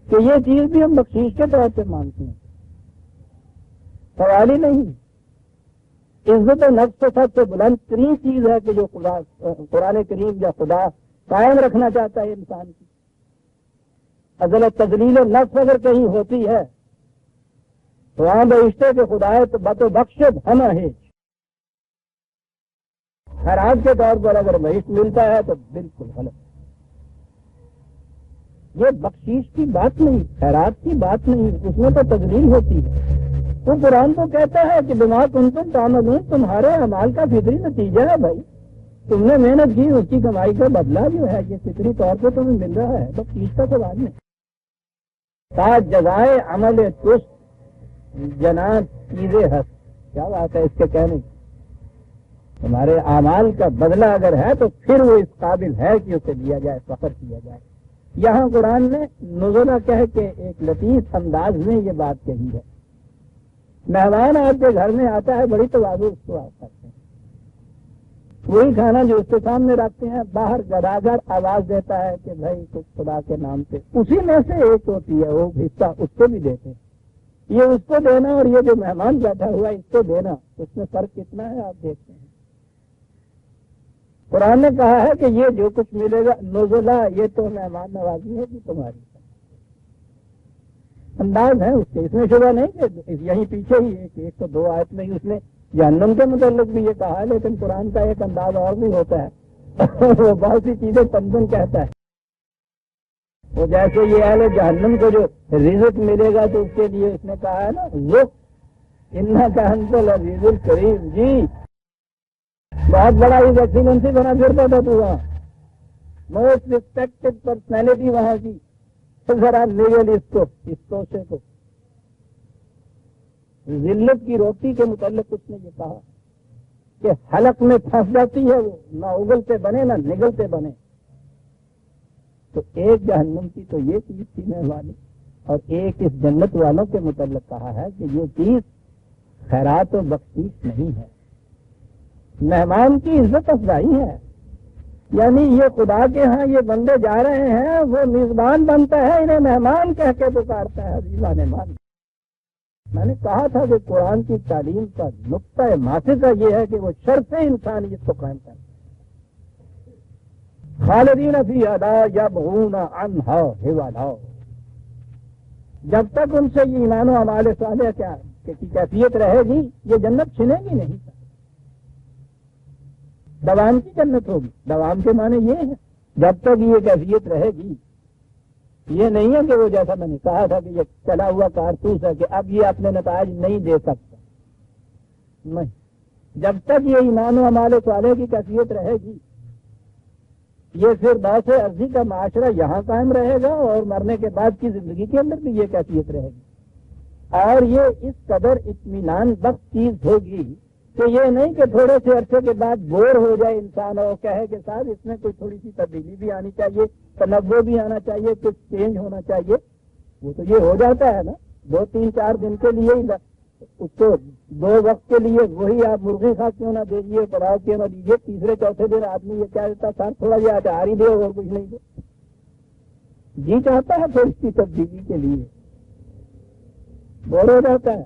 کہ یہ چیز بھی ہم بخشیش کے طور پہ مانتے ہیں، سوال ہی نہیں۔ عزت نفس تو سب سے بلند ترین چیز ہے کہ جو قرآن کریم یا خدا قائم رکھنا چاہتا ہے انسان کی۔ اصل تذلیل نفس اگر کہیں ہوتی ہے تو وہاں بہشتے کے خدا تو بت و بخش ہم ہے، خیرات کے طور پر اگر بہشت ملتا ہے تو بالکل غلط۔ یہ بخشیش کی بات نہیں، خیرات کی بات نہیں، اس میں تو تذلیل ہوتی ہے۔ تو قرآن تو کہتا ہے کہ بما کنتم تعملون، تمہارے اعمال کا فطری نتیجہ ہے بھائی، تم نے محنت کی، اس کی کمائی کا بدلہ جو ہے یہ فطری طور پہ تمہیں مل رہا ہے، بخشیش کا سوال نہیں۔ تا جزائے عمل تست جنات چیزیں ہس، کیا بات ہے اس کے کہنے کی؟ تمہارے اعمال کا بدلہ اگر ہے تو پھر وہ اس قابل ہے کہ اسے دیا جائے، فخر کیا جائے۔ یہاں قرآن نے نزلہ کہہ کے ایک لطیف انداز میں یہ بات کہی ہے۔ مہمان آپ کے گھر میں آتا ہے، بڑی تواضع اس کو آپ کرتے ہیں، وہی کھانا جو اس کے سامنے رکھتے ہیں، باہر گداگر آواز دیتا ہے کہ بھائی کچھ خدا کے نام سے، اسی میں سے ایک ہوتی ہے وہ حصہ اس کو بھی دیتے ہیں۔ یہ اس کو دینا اور یہ جو مہمان بیٹھا ہوا ہے اس کو دینا، اس میں فرق کتنا ہے آپ دیکھتے ہیں۔ قرآن نے کہا ہے کہ یہ جو کچھ ملے گا نزلہ، یہ تو مہمان نوازی ہے کہ تمہاری انداز ہے اس کے، اس میں شبہ نہیں کہ یہیں پیچھے ہی ایک تو دو آیت میں ہی اس نے جہنم کے متعلق بھی یہ کہا ہے، لیکن قرآن کا ایک انداز اور بھی ہوتا ہے، وہ بہت سی چیزیں تنظیم کہتا ہے۔ وہ جیسے یہ اہل جہنم کو جو رزق ملے گا تو اس کے لیے اس نے کہا ہے نا رزق انک انت العزیز الکریم، جی بہت بڑا ہی ایکسیلنسی بنا پھرتا تھا تو وہاں، موسٹ ریسپیکٹڈ پرسنالٹی وہاں کی۔ ذرا لیول اس توشے کو ذلت کی روٹی کے متعلق اس نے یہ کہا کہ حلق میں پھنس جاتی ہے، وہ نہ اگلتے بنے نہ نگلتے بنے۔ تو ایک جہنم کی تو یہ چیز تھی مہربانی، اور ایک اس جنت والوں کے متعلق کہا ہے کہ یہ چیز خیرات و بخشش نہیں ہے، مہمان کی عزت افزائی ہے۔ یعنی یہ خدا کے ہاں یہ بندے جا رہے ہیں، وہ میزبان بنتا ہے، انہیں مہمان کہہ کے پکارتا ہے عزیزان ایمان۔ میں نے کہا تھا کہ قرآن کی تعلیم کا نقطۂ ماسکہ یہ ہے کہ وہ شرف انسانیت کو قائم کرتا ہے۔ خالدین فیہا لا یبغون عنہا حولا، جب تک ان سے یہ ایمان و اعمال صالحہ کی کیفیت رہے گی یہ جنت چھنے گی نہیں، دوام کی جنت ہوگی۔ دوام کے معنی یہ ہے جب تک یہ کیفیت رہے گی، یہ نہیں ہے کہ وہ جیسا میں نے کہا تھا کہ یہ چلا ہوا کارتوس ہے کہ اب یہ اپنے نتائج نہیں دے سکتا، نہیں، جب تک یہ ایمان و اعمال صالحہ کی کیفیت رہے گی یہ پھر باعث عرضی کا معاشرہ یہاں قائم رہے گا، اور مرنے کے بعد کی زندگی کے اندر بھی یہ کیفیت رہے گی، اور یہ اس قدر اطمینان بخش چیز ہوگی کہ یہ نہیں کہ تھوڑے سے عرصے کے بعد بور ہو جائے انسان اور کہے کہ صاحب اس میں کوئی تھوڑی سی تبدیلی بھی آنی چاہیے، تنوع بھی آنا چاہیے، کچھ چینج ہونا چاہیے۔ وہ تو یہ ہو جاتا ہے نا 2 3 4 دن کے لیے ہی اس کو 2 وقت کے لیے وہی آپ مرغی خاص کیوں نہ دیجیے، پلاؤ کیوں نہ دیجیے، تیسرے چوتھے دن آدمی یہ کیا دیتا، سر تھوڑا یہ اچار ہی دے اور کچھ نہیں دے، جی چاہتا ہے تو اس کی تبدیلی کے لیے بور ہو جاتا ہے۔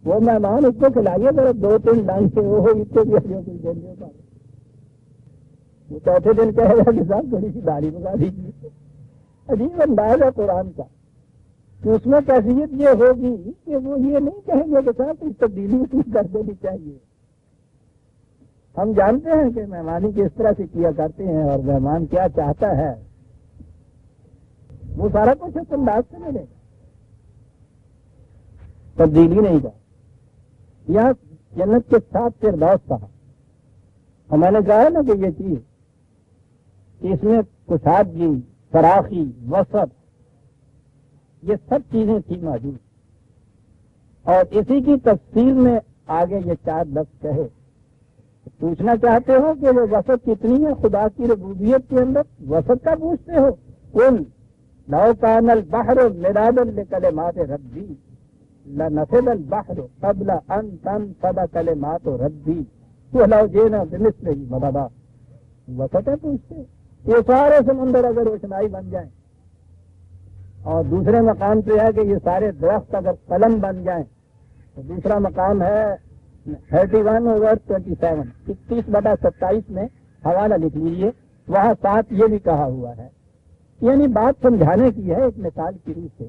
وہ مہمان اس کو کھلائیے ذرا 2-3 ڈنگ سے، وہ اس کو بھی جو کچھ دیں گے، وہ چوتھے دن کہے گا کہ صاحب تھوڑی سی داڑھی بگا دیجیے۔ عجیب انداز ہے قرآن کا کہ اس میں کیفیت یہ ہوگی کہ وہ یہ نہیں کہیں گے کہ صاحب کچھ تبدیلی اس میں کر دینی چاہیے۔ ہم جانتے ہیں کہ مہمانی کس طرح سے کیا کرتے ہیں اور مہمان کیا چاہتا ہے، وہ سارا کچھ اس انداز سے ملے گا، تبدیلی نہیں کا۔ یہاں جنت کے ساتھ فردوس کہا، اور میں نے کہا نا کہ یہ چیز اس میں کشادگی، فراخی، وسعت، یہ سب چیزیں تھی موجود، اور اسی کی تفصیل میں آگے یہ 4 لفظ کہے۔ پوچھنا چاہتے ہو کہ وہ وسعت کتنی ہے خدا کی ربوبیت کے اندر؟ وسعت کا پوچھتے ہو؟ قل لو کان البحر مدادا لکلمات ربی لنفد البحر قبل ان تنفد کلمات ربی ولو جئنا بمثلہ مددا۔ وسعت ہے پوچھتے، یہ سارے سمندر اگر روشنائی بن جائیں، اور دوسرے مقام پہ ہے کہ یہ سارے درخت اگر قلم بن جائیں، تو دوسرا مقام ہے 31/27، 31/27 میں حوالہ لکھ لیجیے، وہاں 7 یہ بھی کہا ہوا ہے۔ یعنی بات سمجھانے کی ہے ایک مثال کی روح سے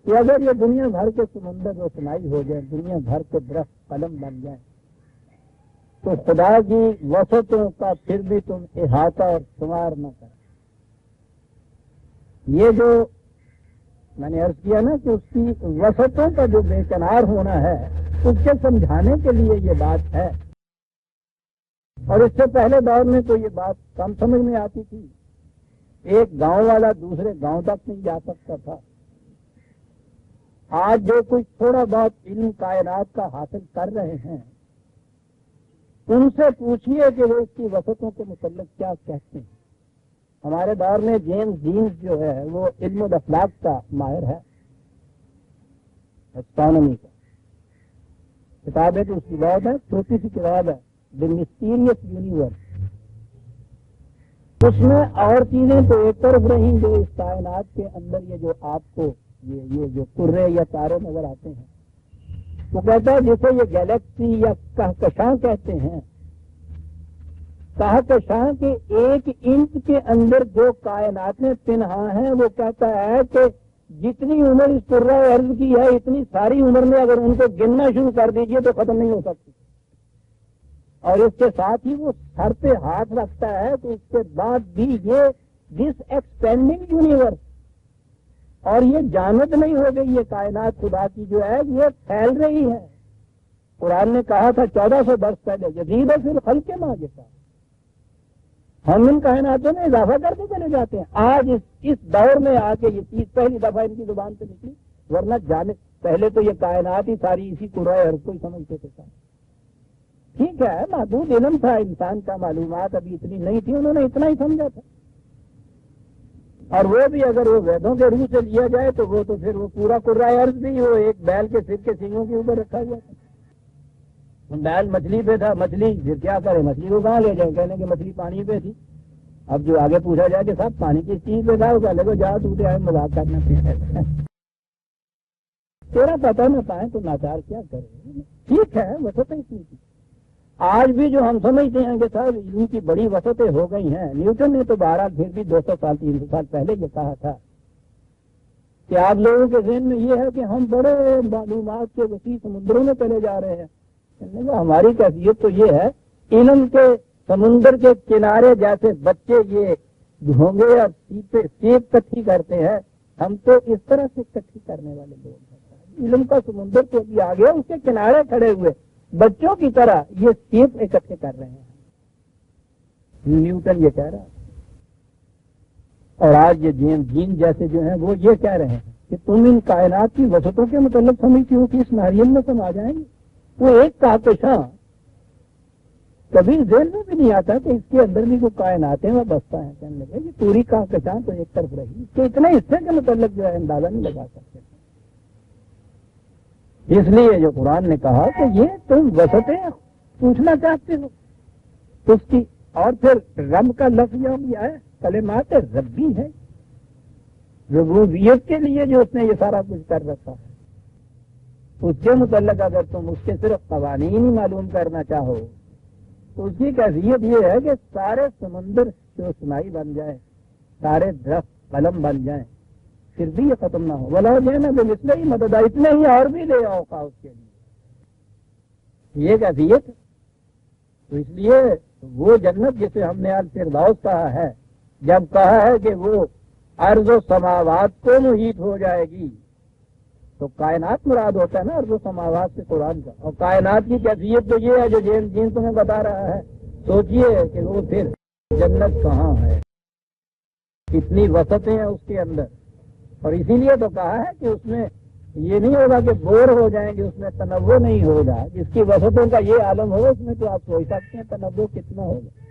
کہ اگر یہ دنیا بھر کے سمندر روشنائی ہو جائے، دنیا بھر کے درخت قلم بن جائیں، تو خدا کی وسعتوں کا پھر بھی تم احاطہ اور شمار نہ کرو۔ یہ جو میں نے عرض کیا نا کہ اس کی وسعتوں کا جو بے کنار ہونا ہے، اس کے سمجھانے کے لیے یہ بات ہے۔ اور اس سے پہلے دور میں تو یہ بات کم سمجھ میں آتی تھی، ایک گاؤں والا دوسرے گاؤں تک نہیں جا سکتا تھا۔ آج جو کچھ تھوڑا بہت علم کائنات کا حاصل کر رہے ہیں، ان سے پوچھئے کہ وہ اس کی وسعتوں کے متعلق کیا کہتے ہیں۔ ہمارے دور میں جیمز جینز جو ہے وہ علم الافلاک کا ماہر ہے، اسٹرانومی کا، کتاب ہے کہ اس کی بات ہے، چھوٹی سی کتاب ہے، دی مسٹیریس یونیورس۔ اس میں اور چیزیں تو ایک طرف رہیں جو اس کائنات کے اندر یہ جو آپ کو یہ جو کرے یا تارے نظر آتے ہیں، وہ کہتا ہے جسے یہ گیلیکسی یا کہکشاں کہتے ہیں، کہکشاں کے 1 انچ کے اندر جو کائناتیں پنہاں ہیں، وہ کہتا ہے کہ جتنی عمر اس کرہ ارض کی ہے، اتنی ساری عمر میں اگر ان کو گننا شروع کر دیجئے تو ختم نہیں ہو سکتی۔ اور اس کے ساتھ ہی وہ سر پہ ہاتھ رکھتا ہے کہ اس کے بعد بھی یہ دس ایکسپینڈنگ یونیورس، اور یہ جامد نہیں ہو گئی، یہ کائنات خدا کی جو ہے یہ پھیل رہی ہے۔ قرآن نے کہا تھا 1400 برس پہلے، یزید فی الخلق ما یشاء، ہم ان کائناتوں میں اضافہ کرتے چلے جاتے ہیں۔ آج اس دور میں آ کے یہ چیز پہلی دفعہ ان کی زبان سے نکلی، ورنہ جانے پہلے تو یہ کائنات ہی ساری اسی کرۂ ارض کو ہی سمجھتے تھے۔ ٹھیک ہے، محدود علم تھا انسان کا، معلومات ابھی اتنی نہیں تھی، انہوں نے اتنا ہی سمجھا تھا، اور وہ بھی اگر وہ ویدوں کے روح سے لیا جائے تو وہ تو پھر وہ پورا کرۂ ارض بھی وہ ایک بیل کے سر کے سینگوں کے اوپر رکھا گیا تھا۔ بیل مچھلی پہ تھا، مچھلی پھر کیا کرے، مچھلی کو کہاں لے جائے، کہنے کہ مچھلی پانی پہ تھی۔ اب جو آگے پوچھا جائے کہ صاحب پانی کس چیز پہ تھا، وہ کہنے کو جا تو آئے مذاق کرنا پھر تیرا پتہ نہ پائے تو ناچار کیا کرے۔ ٹھیک ہے، وسعت ہے اس کی۔ آج بھی جو ہم سمجھتے ہیں کہ صاحب علم کی بڑی وسعتیں ہو گئی ہیں، نیوٹن نے تو بہرحال پھر بھی 200 سال 300 سال پہلے یہ کہا تھا کہ آپ لوگوں کے ذہن میں یہ ہے کہ ہم بڑے معلومات کے وسیع سمندروں میں چلے جا رہے ہیں۔ ہماری کیفیت تو یہ ہے، علم کے سمندر کے کنارے جیسے بچے یہ گھونگے اور سیب کٹھی کرتے ہیں، ہم تو اس طرح سے کٹھی کرنے والے لوگ ہیں۔ علم کا سمندر تو ابھی آ گیا، اس کے کنارے کھڑے ہوئے بچوں کی طرح یہ سیب اکٹھے کر رہے ہیں، نیوٹن یہ کہہ رہا ہے۔ اور آج یہ جیمز جین جیسے جو ہیں وہ یہ کہہ رہے ہیں کہ تم ان کائنات کی وسعتوں کے متعلق سمجھتی ہو کہ اس ناریل میں سم آ جائیں گے۔ وہ ایک کہکشاں کبھی ذہن میں بھی نہیں آتا کہ اس کے اندر بھی کوئی کائناتیں وہ بستا ہیں، کہنے لگے یہ پوری کہکشاں تو ایک طرف رہی، اس کے اتنے حصے کے متعلق جو ہے اندازہ نہیں لگا سکتے۔ اس لیے جو قرآن نے کہا کہ یہ تم وسطیں پوچھنا چاہتے ہو اس کی، اور پھر رب کا لفظ یہاں بھی آیا، کلمات ربی ہے، ربوبیت کے لیے جو اس نے یہ سارا کچھ کر رکھا ہے، اس کے متعلق اگر تم اس کے صرف قوانین ہی معلوم کرنا چاہو تو اس کی کیفیت یہ ہے کہ سارے سمندر جو سنائی بن جائیں، سارے درخت قلم بن جائیں، پھر بھی یہ ختم نہ ہو، ولا جو ہے نا بمثلہ ہی مدد، اتنے ہی اور بھی لے آؤ اس کے لیے، یہ کیفیت ہے۔ تو اس لیے وہ جنت جسے ہم نے الفردوس کہا ہے، جب کہا ہے کہ وہ ارض و سماوات کو محیط ہو جائے گی، تو کائنات مراد ہوتا ہے نا ارض و سماوات سے قرآن کا، اور کائنات کی کیفیت تو یہ ہے جو جین تمہیں بتا رہا ہے۔ سوچئے کہ وہ پھر جنت کہاں ہے، کتنی وسعتیں ہیں اس کے اندر، اور اسی لیے تو کہا ہے کہ اس میں یہ نہیں ہوگا کہ بور ہو جائیں گے، اس میں تنوع نہیں ہوگا، جس کی وسعتوں کا یہ عالم ہو اس میں تو آپ سوچ سکتے ہیں تنوع کتنا ہوگا۔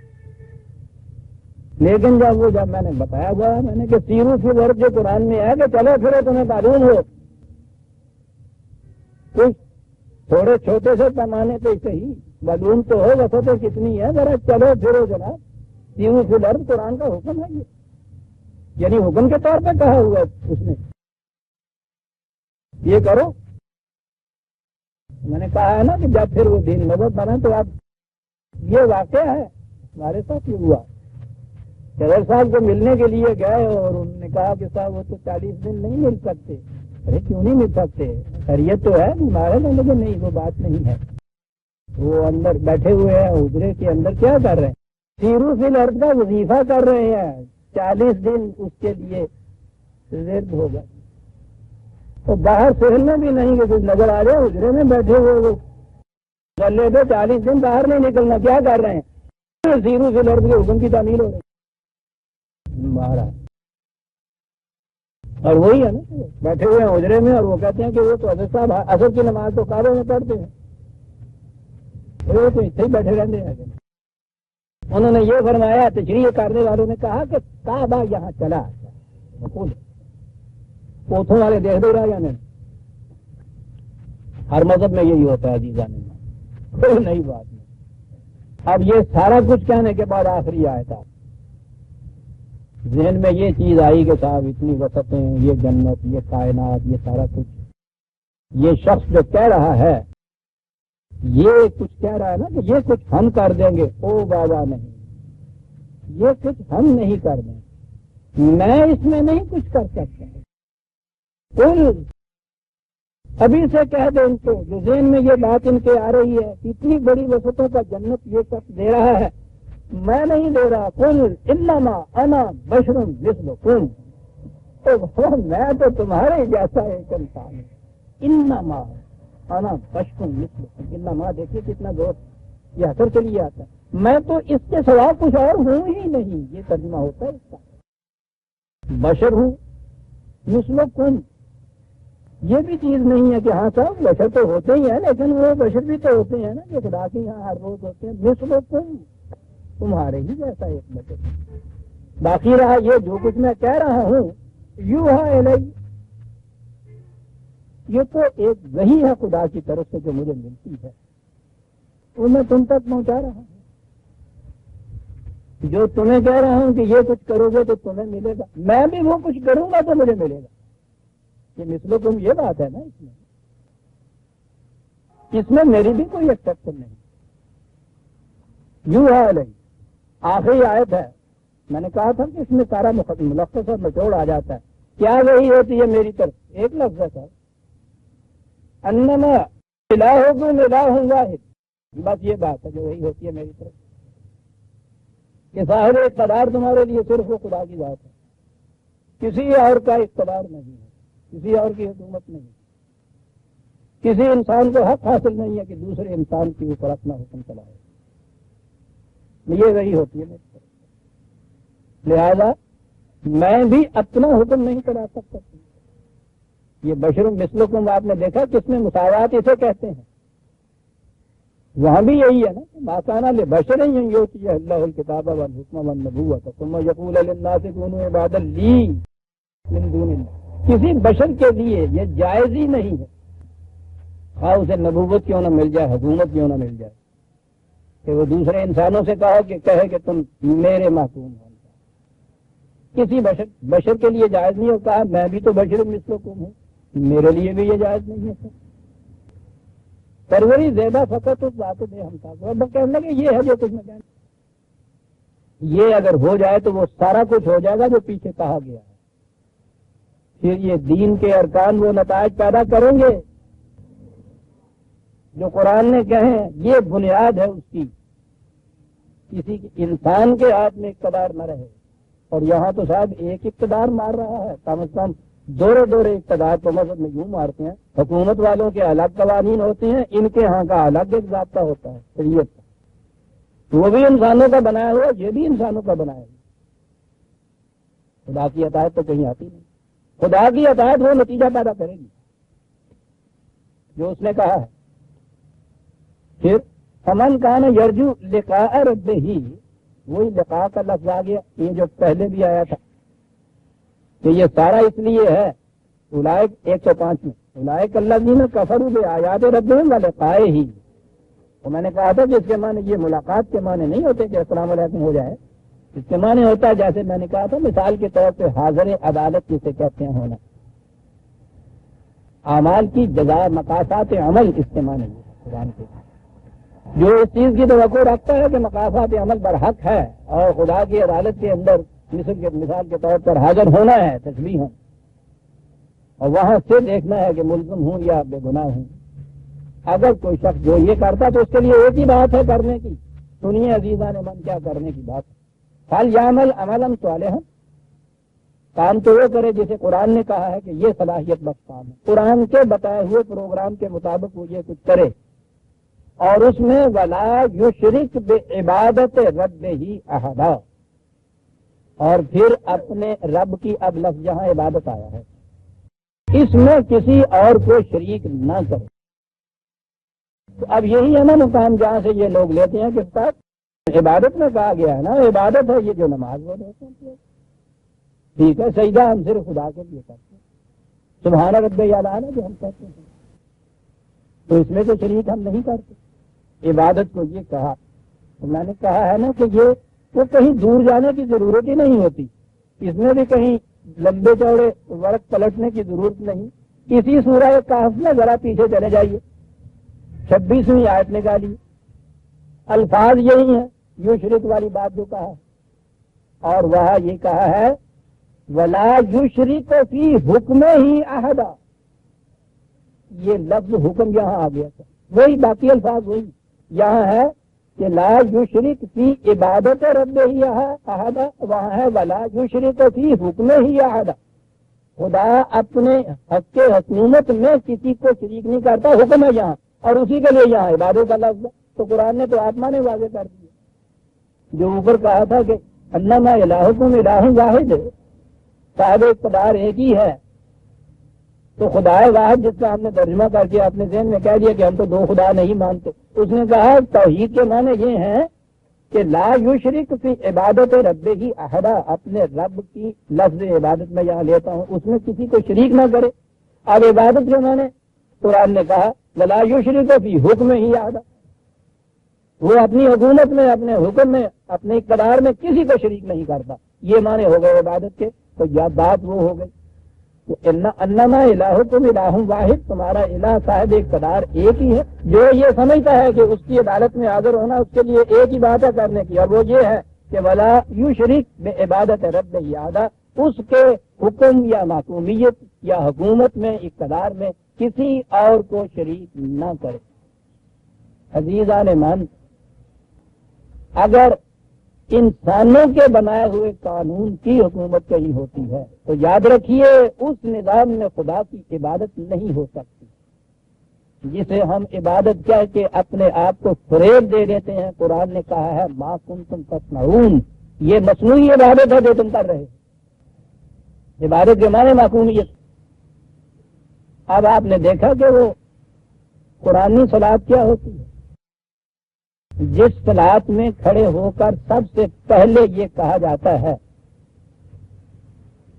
لیکن جب میں نے بتایا ہوا میں نے کہ سیرو فی الارض جو قرآن میں ہے کہ چلو پھرو تمہیں معلوم ہو، کچھ تھوڑے چھوٹے سے پیمانے پہ صحیح معلوم تو ہو وسعتیں کتنی ہے، ذرا چلو پھرو جناب، سیرو فی الارض قرآن کا حکم ہے، یہ یعنی حکم کے طور پہ کہا ہوا ہے اس نے، یہ کرو۔ میں نے کہا ہے نا کہ جب پھر وہ دین مذہب بنا تو آپ، یہ واقعہ ہے ہمارے ساتھ یہ ہوا، قدر صاحب کو ملنے کے لیے گئے اور انہوں نے کہا کہ صاحب وہ تو 40 دن نہیں مل سکتے۔ ارے کیوں نہیں مل سکتے، خیریت تو ہے بیمار ہے، لیکن نہیں وہ بات نہیں ہے، وہ اندر بیٹھے ہوئے ہیں حجرے کے اندر کیا کر رہے ہیں، سیرو فی الارض کا وظیفہ کر رہے ہیں، 40 دن اس کے لیے زرد ہو گئے، تو باہر سہلنے بھی نہیں کہ کچھ نظر آ رہے، حجرے میں بیٹھے ہوئے وہ گلے پہ 40 دن باہر نہیں نکلنا، کیا کر رہے ہیں، سیرو فی الارض کے حکم کی تعمیل ہو رہی مہاراج، اور وہی ہے نا بیٹھے ہوئے ہیں حجرے میں، اور وہ کہتے ہیں کہ وہ تو حضرت صاحب عصر کی نماز تو کعبے میں پڑھتے ہیں، وہ تو اتنے ہی بیٹھے رہتے ہیں۔ انہوں نے یہ فرمایا، تشریح کرنے والوں نے کہا کہ کعبہ یہاں چلا پوتھوں والے دیکھ دے رہا جانے، ہر مذہب میں یہی ہوتا ہے عزیزان، کوئی نئی بات نہیں۔ اب یہ سارا کچھ کہنے کے بعد آخری آیت آئی، ذہن میں یہ چیز آئی کہ صاحب اتنی وسعتیں، یہ جنت، یہ کائنات، یہ سارا کچھ، یہ شخص جو کہہ رہا ہے، یہ کچھ کہہ رہا ہے نا کہ یہ کچھ ہم کر دیں گے، او بابا نہیں، یہ کچھ ہم نہیں کر دیں، میں اس میں نہیں کچھ کر سکتا، کل ابھی سے کہہ دیں ان کو، جو ذہن میں یہ بات ان کے آ رہی ہے، اتنی بڑی وسعتوں کا جنت یہ شخص دے رہا ہے، میں نہیں دے رہا، قل انما انا بشر مثلکم، تو میں تو تمہارے جیسا ایک انسان ہوں، انما انا بشر مثلکم، انما دیکھیے کتنا زور یہ اثر کے لیے آتا ہے، میں تو اس کے سوا کچھ اور ہوں ہی نہیں، یہ ترجمہ ہوتا ہے اس کا، بشر ہوں مثلکم، یہ بھی چیز نہیں ہے کہ ہاں صاحب بشر تو ہوتے ہی ہیں، لیکن وہ بشر بھی تو ہوتے ہیں نا جو خدا کے یہاں ہر روز ہوتے ہیں، مثلکم تمہارے ہی جیسا ایک بشر۔ باقی رہا یہ جو کچھ میں کہہ رہا ہوں، یوحا الی، یہ تو ایک وحی ہے خدا کی طرف سے جو مجھے ملتی ہے، وہ میں تم تک پہنچا رہا ہوں، جو تمہیں کہہ رہا ہوں کہ یہ کچھ کرو گے تو تمہیں ملے گا، میں بھی وہ کچھ کروں گا تو مجھے ملے گا، یہ مثلو تم یہ بات ہے نا، اس میں میری بھی کوئی ایکسپشن نہیں۔ یوحا الی آخری آیت ہے، میں نے کہا تھا کہ اس میں سارا ملخص اور نچوڑ آ جاتا ہے، کیا وہی ہوتی ہے میری طرف، ایک لفظ ہے سر، انما الہکم الہ واحد، بس یہ بات ہے جو وہی ہوتی ہے میری طرف، کہ صاحب اقتدار تمہارے لیے صرف وہ خدا کی ذات ہے، کسی اور کا اقتدار نہیں ہے، کسی اور کی حکومت نہیں، کسی انسان کو حق حاصل نہیں ہے کہ دوسرے انسان کے اوپر اپنا حکم چلائے، یہ وہی ہوتی ہے میری طرف، لہذا میں بھی اپنا حکم نہیں چلا سکتا۔ یہ بشر مثلکم آپ نے دیکھا کس میں مساوات اسے کہتے ہیں، وہاں بھی یہی ہے نا، ما کان لبشر ان یؤتیہ اللہ الکتاب والحکم والنبوۃ ثم یقول للناس کونوا عبادا لی من دون اللہ، کسی بشر کے لیے یہ جائز ہی نہیں ہے ہاں اسے نبوت کیوں نہ مل جائے، حکومت کیوں نہ مل جائے، کہ وہ دوسرے انسانوں سے کہے کہ تم میرے محکوم ہو۔ کسی بشر کے لیے جائز نہیں ہوتا، میں بھی تو بشر مثلکم ہوں، میرے لیے بھی یہ جائز نہیں ہے۔ پروری زیبہ فقط اس ذات بے ہمتا کو اب کہنے لگے یہ ہے جو کچھ میں کہنا، یہ اگر ہو جائے تو وہ سارا کچھ ہو جائے گا جو پیچھے کہا گیا ہے۔ پھر یہ دین کے ارکان وہ نتائج پیدا کریں گے جو قرآن نے کہیں، یہ بنیاد ہے اس کی، کسی انسان کے ہاتھ میں اقتدار نہ رہے۔ اور یہاں تو صاحب ایک اقتدار مار رہا ہے، کم از کم دورے اقتدار تو مذہب میں یوں مارتے ہیں، حکومت والوں کے الگ قوانین ہوتے ہیں، ان کے ہاں کا الگ ایک ضابطہ ہوتا ہے شریعت کا، وہ بھی انسانوں کا بنایا ہوا، یہ بھی انسانوں کا بنایا ہوا۔ خدا کی اطاعت تو کہیں آتی نہیں، خدا کی اطاعت وہ نتیجہ پیدا کرے گی جو اس نے کہا ہے۔ پھر فمن کان یرجو لقاء ربہ، وہی لقاء کا لفظ آ گیا، یہ جو پہلے بھی آیا تھا کہ یہ سارا اس لیے ہے، اولئک 105 میں اولئک الذین کفروا بآیات ربہم ولقائہ، تو میں نے کہا تھا کہ اس کے معنی یہ ملاقات کے معنی نہیں ہوتے کہ السلام علیکم ہو جائے، اس کے معنی ہوتا ہے جیسے میں نے کہا تھا مثال کے طور پہ حاضر عدالت جسے کہتے ہیں ہونا، اعمال کی جزا مقاصات عمل، اس کے معنی ہے قرآن کے، جو اس چیز کی توقع رکھتا ہے کہ مقاصد عمل برحق ہے اور خدا کی عدالت کے اندر مثال کے طور پر حاضر ہونا ہے، تسبیح ہوں، اور وہاں سے دیکھنا ہے کہ ملزم ہوں یا بے گناہ ہوں۔ اگر کوئی شخص جو یہ کرتا تو اس کے لیے ایک ہی بات ہے کرنے کی، سنیے عزیزان من کیا کرنے کی بات، فلیعمل عملا صالحا، کام تو وہ کرے جسے قرآن نے کہا ہے کہ یہ صلاحیت بخش کام ہے، قرآن کے بتائے ہوئے پروگرام کے مطابق وہ یہ کچھ کرے، اور اس میں ولا یشرک بعبادت ربہ احدا، اور پھر اپنے رب کی، اب لفظ جہاں عبادت آیا ہے اس میں کسی اور کو شریک نہ کرے۔ تو اب یہی ہے نا مقام جہاں سے یہ لوگ لیتے ہیں کہ استاد عبادت میں کہا گیا ہے نا، عبادت ہے یہ جو نماز وہ دیتے ہیں، ٹھیک ہے، سجدہ ہم صرف خدا کے لیے کرتے ہیں، سبحان ربی الاعلی جو ہم کہتے ہیں، تو اس میں تو شریک ہم نہیں کرتے۔ عبادت کو یہ کہا تو میں نے کہا ہے نا کہ یہ وہ کہیں دور جانے کی ضرورت ہی نہیں ہوتی، اس میں بھی کہیں لمبے چوڑے ورق پلٹنے کی ضرورت نہیں۔ اسی سورہ کہف میں ذرا پیچھے چلے جائیے، 26ویں آیت نکالیے، الفاظ یہی ہیں، یوں شرک والی بات جو کہا، اور وہاں یہ کہا ہے ولا یشرک فی حکم ہی احدا، یہ لفظ حکم یہاں آ گیا تھا، وہی باقی الفاظ وہی یہاں ہے کہ لا یشرک فی عبادت ربہ احدا، وہاں ہے ولا یشرک فی حکم ہی احدا، خدا اپنے حق کے حکومت میں کسی کو شریک نہیں کرتا، حکم ہے یہاں، اور اسی کے لیے یہاں عبادت کا لفظ، تو قرآن نے تو آتما نے واضح کر دیا، جو اوپر کہا تھا کہ انما الہکم الہ واحد، صاحب اقتدار ایک ہی ہے، تو خدا واحد جس کا ہم نے ترجمہ کر کے اپنے ذہن میں کہہ دیا کہ ہم تو دو خدا نہیں مانتے، اس نے کہا توحید کے معنی یہ ہیں کہ لا یشرک فی عبادت ربہ احدا، اپنے رب کی لفظ عبادت میں یہاں لیتا ہوں، اس میں کسی کو شریک نہ کرے۔ اب عبادت کے معنی قرآن نے کہا ولا یشرک فی حکم ہی احدا، وہ اپنی حکومت میں، اپنے حکم میں، اپنے اقتدار میں کسی کو شریک نہیں کرتا، یہ معنی ہو گئے عبادت کے۔ تو یا بات وہ ہو گئی انما الہکم الہ واحد، تمہارا الہ صاحب اقتدار ایک ہی ہے، جو یہ سمجھتا ہے کہ اس کی عدالت میں حاضر ہونا اس کے لیے ایک ہی بات ہے کرنے کی، اور وہ یہ ہے کہ ولا یشرک بعبادت ربہ احدا، اس کے حکم یا محکومیت یا حکومت میں، اقتدار میں کسی اور کو شریک نہ کرے۔ عزیزان من، اگر انسانوں کے بنائے ہوئے قانون کی حکومت کہیں ہوتی ہے تو یاد رکھیے اس نظام میں خدا کی عبادت نہیں ہو سکتی، جسے ہم عبادت کہہ کے اپنے آپ کو فریب دے دیتے ہیں۔ قرآن نے کہا ہے ما کنتم تصنعون، یہ مصنوعی عبادت ہے جو تم کر رہے ہو، عبادت کے معنی معقومیت۔ اب آپ نے دیکھا کہ وہ قرآنی صلاۃ کیا ہوتی ہے، جس صلاۃ میں کھڑے ہو کر سب سے پہلے یہ کہا جاتا ہے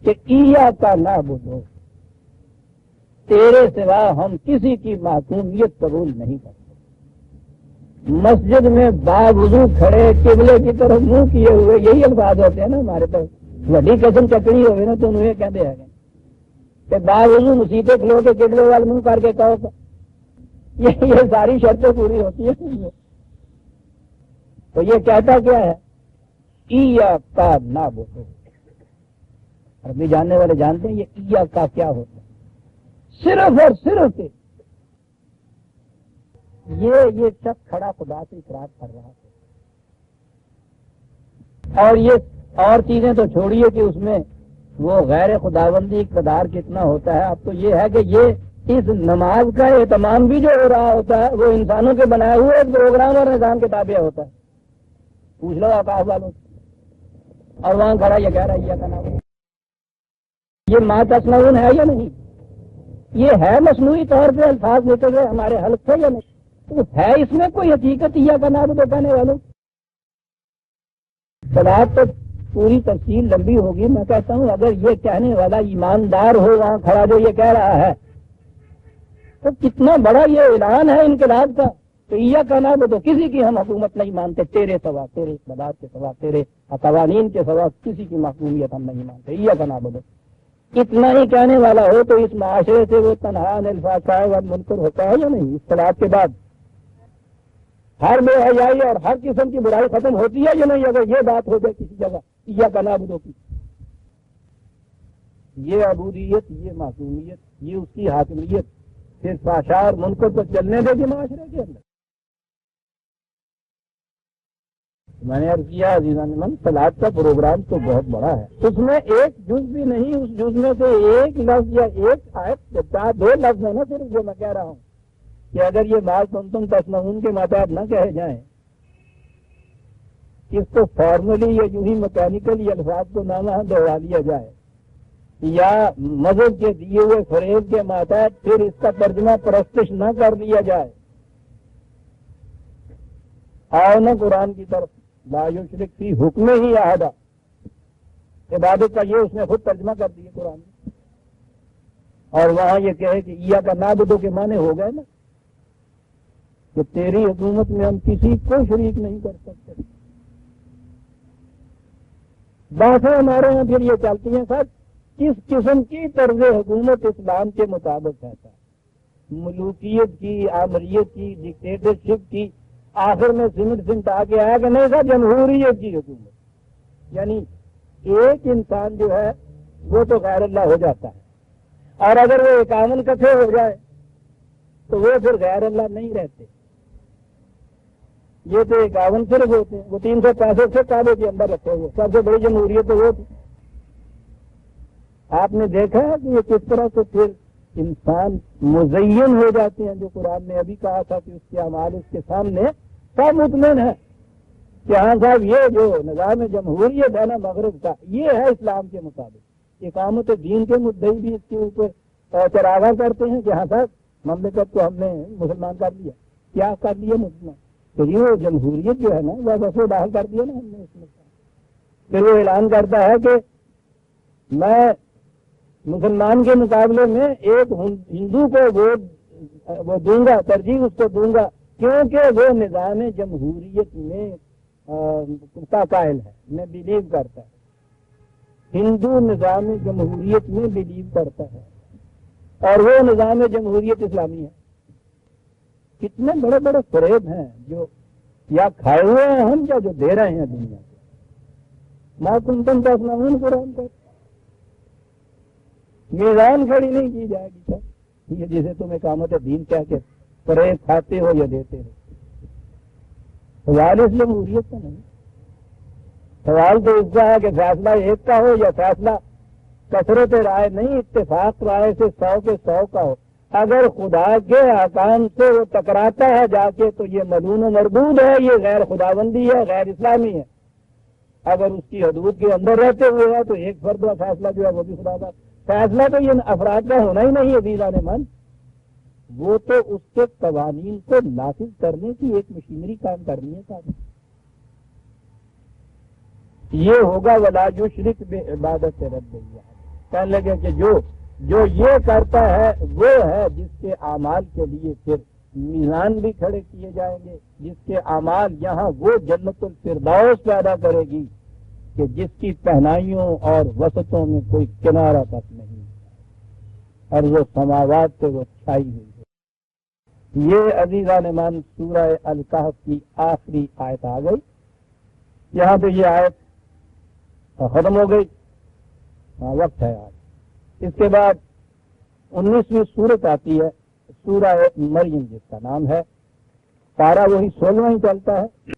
کہ ایاک نعبد، تیرے سوا ہم کسی کی معصومیت قبول نہیں کرتے۔ مسجد میں باوضو کھڑے قبلے کی طرف منہ کیے ہوئے، یہی الفاظ ہوتے ہیں نا ہمارے پاس، بڑی قسم چکڑی ہوئے نا تو انہیں کہتے ہیں کہ باوضو مسیطے کھلو کے قبلے والے منہ کر کے کہو، یہ ساری شرطیں پوری ہوتی ہیں۔ تو یہ کہتا کیا ہے؟ ایاکا نعبد، عربی جاننے والے جانتے ہیں یہ ایاکا کیا ہوتا ہے، صرف اور صرف یہ شخص کھڑا خدا سے اقرار کر رہا ہے، اور یہ اور چیزیں تو چھوڑیے کہ اس میں وہ غیر خداوندی اقتدار کتنا ہوتا ہے۔ اب تو یہ ہے کہ یہ اس نماز کا اہتمام بھی جو ہو رہا ہوتا ہے وہ انسانوں کے بنائے ہوئے ایک پروگرام اور نظام کے تابع ہوتا ہے۔ پوچھ لو آکاش والوں سے، اور وہاں کھڑا یہ کہہ رہا ہے کا نام، یہ ما تصنعون ہے یا نہیں؟ یہ ہے مصنوعی طور پہ الفاظ نکل گئے ہمارے حلق سے یا نہیں؟ تو ہے اس میں کوئی حقیقت یا کا نام کہنے والوں؟ صلاۃ تو پوری تفصیل لمبی ہوگی، میں کہتا ہوں اگر یہ کہنے والا ایماندار ہو وہاں کھڑا جو یہ کہہ رہا ہے تو کتنا بڑا یہ اعلان ہے انقلاب کا کہ یا کا نام تو کسی کی ہم حکومت نہیں مانتے، تیرے سوا، تیرے اقتدار کے سوا، تیرے قوانین کے سوا کسی کی محکومیت ہم نہیں مانتے، یا کا نام دو۔ اتنا ہی کہنے والا ہو تو اس معاشرے سے وہ تنہا عن الفحشاء والمنکر ہوتا ہے یا نہیں؟ اس صلاۃ کے بعد ہر بے حیائی اور ہر قسم کی برائی ختم ہوتی ہے یا نہیں اگر یہ بات ہو جائے کسی جگہ یا کا نعبدو کی؟ یہ عبودیت، یہ معصومیت، یہ اس کی حاکمیت پھر فحشاء اور منکر کو چلنے دے گی معاشرے کے اندر؟ میں نے عرض کیا عزیزان من، صلاۃ کا پروگرام تو بہت بڑا ہے، اس میں ایک جز بھی نہیں، اس جز میں سے ایک لفظ یا ایک آیت، دو لفظ ہے نا صرف جو میں کہہ رہا ہوں کہ اگر یہ ما کنتم تصنعون کے ماتحت نہ کہے جائیں، اس کو فارملی یا یوں ہی مکینیکلی الفاظ کو نہ دوہرا لیا جائے یا مذہب کے دیے ہوئے فریب کے ماتحت پھر اس کا ترجمہ پرستش نہ کر لیا جائے، آؤ نہ قرآن کی طرف، لا یشرک فی حکم ہی احدا، عبادت کا یہ اس نے خود ترجمہ کر دیا قرآن میں، اور وہاں یہ کہے کہ ایاک نعبد کے معنی ہو گئے نا کہ تیری حکومت میں ہم کسی کو شریک نہیں کر سکتے۔ باتیں ہمارے یہاں پھر یہ چلتی ہیں سر کس قسم کی طرز حکومت اسلام کے مطابق ہے، ملوکیت کی، آمریت کی، ڈکٹیٹرشپ کی، آخر میں سمٹ آ کے آیا کہ نہیں سر جمہوریت کی حکومت، یعنی ایک انسان جو ہے وہ تو غیر اللہ ہو جاتا ہے، اور اگر وہ 51 کٹھے ہو جائے تو وہ پھر غیر اللہ نہیں رہتے، یہ تو 51 صرف ہوتے ہیں، وہ 365 سے کعبے کے اندر رکھے ہوئے، سب سے بڑی جمہوریت تو وہ تھی۔ آپ نے دیکھا ہے کہ یہ کس طرح سے پھر انسان مزین ہو جاتے ہیں، جو قرآن نے ابھی کہا تھا کہ اس کے اعمال اس کے سامنے سب مطمئن ہے کہ ہاں صاحب یہ جو نظام جمہوریت ہے نا مغرب کا، یہ ہے اسلام کے مطابق۔ اقامت دین کے مدعی بھی اس کے اوپر چراغاں کرتے ہیں کہ ہاں صاحب مملکت کو ہم نے مسلمان کر لیا، کیا کر لیا مسلمان، تو یہ جمہوریت جو ہے نا وہ ویسے باہر کر دیا نا ہم نے اس میں۔ پھر وہ اعلان کرتا ہے کہ میں مسلمان کے مقابلے میں ایک ہندو کو وہ دوں گا، ترجیح اس کو دوں گا کیونکہ وہ نظام جمہوریت میں کا قائل ہے، میں بلیو کرتا ہے، ہندو نظام جمہوریت میں بلیو کرتا ہے اور وہ نظام جمہوریت اسلامی ہے۔ کتنے بڑے بڑے فریب ہیں جو یا کھائے ہوئے ہیں ہم یا جو دے رہے ہیں دنیا کو۔ ما کنتم تصنعون قرآن پر میزان کھڑی نہیں کی جائے گی سر، یہ جسے تم اقامت دین کہہ کے فریب کھاتے ہو یا دیتے ہو۔ سوال اس جمہوریت کا نہیں، سوال تو اس کا ہے کہ فیصلہ ایک کا ہو یا فیصلہ کثرت رائے نہیں، اتفاق رائے سے 100 کے 100 کا ہو۔ اگر خدا کے احکام سے وہ ٹکراتا ہے جا کے تو یہ ملعون و مردود ہے، یہ غیر خداوندی ہے، غیر اسلامی ہے۔ اگر اس کی حدود کے اندر رہتے ہوئے ہے تو ایک فرد کا فیصلہ جو ہے وہ بھی خدا کا فیصلہ تو یہ افراد کا ہونا ہی نہیں عزیزان من، وہ تو اس کے قوانین کو نافذ کرنے کی ایک مشینری کام کرنی ہے صاحب۔ یہ ہوگا ولا یشرک بعبادت ربہ، کہنے لگے کہ جو جو یہ کرتا ہے وہ ہے جس کے اعمال کے لیے پھر میزان بھی کھڑے کیے جائیں گے، جس کے اعمال یہاں وہ جنت الفردوس پیدا کرے گی کہ جس کی پہنائیوں اور وسطوں میں کوئی کنارہ تک نہیں، اور وہ سماوات سے وہ چھائی ہوئی ہے۔ یہ عزیزان من سورہ الکہف کی آخری آیت آ گئی، یہاں پہ یہ آیت ختم ہو گئی، وقت ہے آج۔ اس کے بعد 19ویں سورت آتی ہے، سورہ مریم جس کا نام ہے، پارہ وہی 16واں ہی چلتا ہے۔